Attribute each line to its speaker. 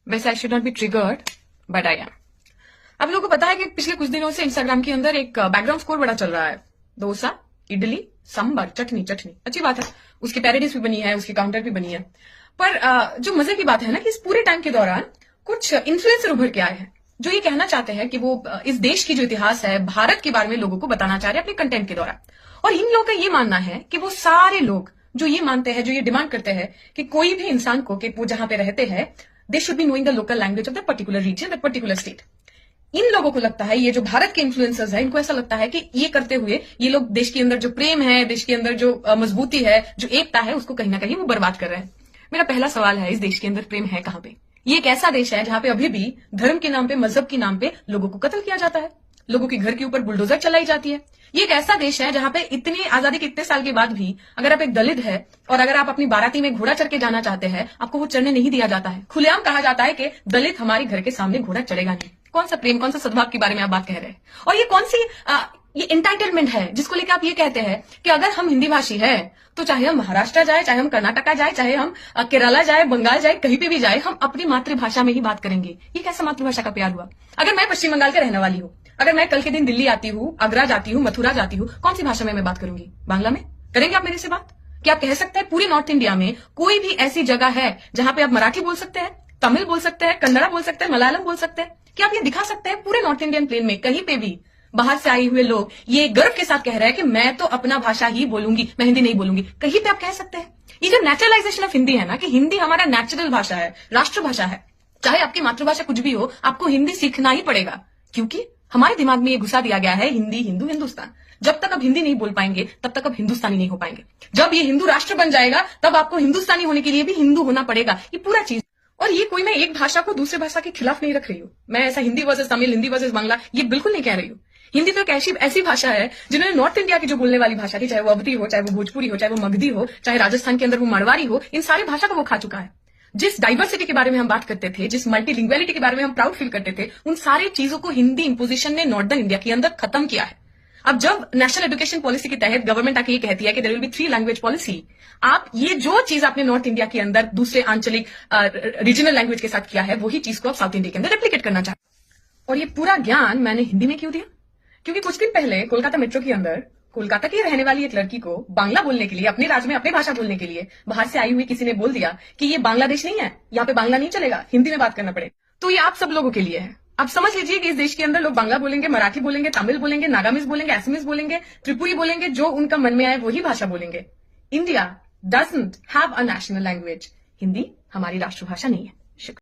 Speaker 1: वैसे I should not be triggered but I am. आप लोगों को पता है कि पिछले कुछ दिनों से इंस्टाग्राम के अंदर एक बैकग्राउंड स्कोर बड़ा चल रहा है। डोसा, इडली, सांबर, चटनी चटनी, अच्छी बात है, उसकी पैरोडीज भी बनी है, उसकी काउंटर भी बनी है। पर जो मजे की बात है ना कि इस पूरे टाइम के दौरान कुछ इन्फ्लुएंसर उभर के आए हैं जो ये कहना चाहते हैं कि वो इस देश की जो इतिहास है, भारत के बारे में लोगों को बताना चाह रहे हैं अपने कंटेंट के द्वारा। और इन लोगों का ये मानना है कि वो सारे लोग जो ये मानते हैं, जो ये डिमांड करते हैं कि कोई भी इंसान को कि वो जहां पे रहते हैं they should be knowing the local language of the particular region, the particular state. इन लोगों को लगता है, ये जो भारत के इन्फ्लुएंसर्स है, इनको ऐसा लगता है कि ये करते हुए ये लोग देश के अंदर जो प्रेम है, देश के अंदर जो मजबूती है, जो एकता है, उसको कहीं ना कहीं वो बर्बाद कर रहे हैं। मेरा पहला सवाल है, इस देश के अंदर प्रेम है कहां पे? ये एक ऐसा देश है जहां पे अभी भी धर्म के नाम पे, मजहब के नाम पे लोगों को कत्ल किया जाता है, लोगों के घर के ऊपर बुलडोजर चलाई जाती है। ये एक ऐसा देश है जहां पे इतनी आजादी के इतने साल के बाद भी अगर आप एक दलित है और अगर आप अपनी बाराती में घोड़ा चढ़ के जाना चाहते हैं, आपको वो चढ़ने नहीं दिया जाता है। खुलेआम कहा जाता है कि दलित हमारे घर के सामने घोड़ा चढ़ेगा नहीं। कौन सा प्रेम, कौन सा सद्भाव के बारे में आप बात कह रहे हैं? और ये कौन सी ये एंटाइटलमेंट है जिसको लेकर आप ये कहते हैं कि अगर हम हिंदी भाषी है तो चाहे हम महाराष्ट्र जाए, चाहे हम कर्नाटका जाए, चाहे हम केरला जाए, बंगाल जाए, कहीं पे भी जाए, हम अपनी मातृभाषा में ही बात करेंगे। ये कैसा मातृभाषा का प्यार हुआ? अगर मैं पश्चिम बंगाल के रहने वाली हूँ, अगर मैं कल के दिन दिल्ली आती हूँ, आगरा जाती हूँ, मथुरा जाती हूँ, कौन सी भाषा में मैं बात करूंगी? बांग्ला में? करेंगे आप मेरे से बात? क्या आप कह सकते हैं पूरी नॉर्थ इंडिया में कोई भी ऐसी जगह है जहां पे आप मराठी बोल सकते हैं, तमिल बोल सकते हैं, कन्नड़ा बोल सकते हैं, मलयालम बोल सकते हैं? क्या आप ये दिखा सकते हैं पूरे नॉर्थ इंडियन प्लेन में कहीं पे भी बाहर से आए हुए लोग ये गर्व के साथ कह रहे हैं कि मैं तो अपना भाषा ही बोलूंगी, मैं हिंदी नहीं बोलूंगी? कहीं पे आप कह सकते हैं? ये जो नेचुरलाइजेशन ऑफ हिंदी है ना, कि हिंदी हमारा नेचुरल भाषा है, राष्ट्रभाषा है, चाहे आपकी मातृभाषा कुछ भी हो, आपको हिंदी सीखना ही पड़ेगा, क्योंकि हमारे दिमाग में ये घुसा दिया गया है हिंदी, हिंदू, हिंदुस्तान। जब तक आप हिंदी नहीं बोल पाएंगे तब तक आप हिंदुस्तानी नहीं हो पाएंगे। जब ये हिंदू राष्ट्र बन जाएगा तब आपको हिंदुस्तानी होने के लिए भी हिंदू होना पड़ेगा। ये पूरा चीज। और ये कोई मैं एक भाषा को दूसरे भाषा के खिलाफ नहीं रख रही हूं। मैं ऐसा हिंदी वर्सेस तमिल, हिंदी वर्सेस बांग्ला ये बिल्कुल नहीं कह रही हूं। हिंदी तो एक ऐसी भाषा है जिन्होंने नॉर्थ इंडिया की जो बोलने वाली भाषा थी, चाहे वो अवधी हो, चाहे वो भोजपुरी हो, चाहे वो मगधी हो, चाहे राजस्थान के अंदर वो मारवाड़ी हो, इन सारी भाषा को वो खा चुका है। जिस डाइवर्सिटी के बारे में हम बात करते थे, जिस मल्टीलिंग्वलिटी के बारे में हम प्राउड फील करते थे, उन सारी चीजों को हिंदी इंपोजिशन ने नॉर्दर्न इंडिया के अंदर खत्म किया है। अब जब नेशनल एजुकेशन पॉलिसी के तहत गवर्नमेंट आके ये कहती है कि there will be 3 language policy, आप ये जो चीज आपने नॉर्थ इंडिया के अंदर दूसरे आंचलिक रीजनल लैंग्वेज के साथ किया है, वही चीज को आप साउथ इंडिया के अंदर रेप्लिकेट करना चाहते हैं। और ये पूरा ज्ञान मैंने हिंदी में क्यों दिया? क्योंकि कुछ दिन पहले कोलकाता मेट्रो के अंदर कोलकाता की रहने वाली एक लड़की को बांग्ला बोलने के लिए, अपने राज्य में अपनी भाषा बोलने के लिए बाहर से आई हुई किसी ने बोल दिया कि ये बांग्लादेश नहीं है, यहाँ पे बांग्ला नहीं चलेगा, हिंदी में बात करना पड़ेगा। तो ये आप सब लोगों के लिए है। आप समझ लीजिए कि इस देश के अंदर लोग बांग्ला बोलेंगे, मराठी बोलेंगे, तमिल बोलेंगे, नागामीज बोलेंगे, असमीज बोलेंगे, त्रिपुरी बोलेंगे, जो उनका मन में आए वही भाषा बोलेंगे। India doesn't have a national language. Hindi हमारी राष्ट्रभाषा नहीं है। शुक्रिया।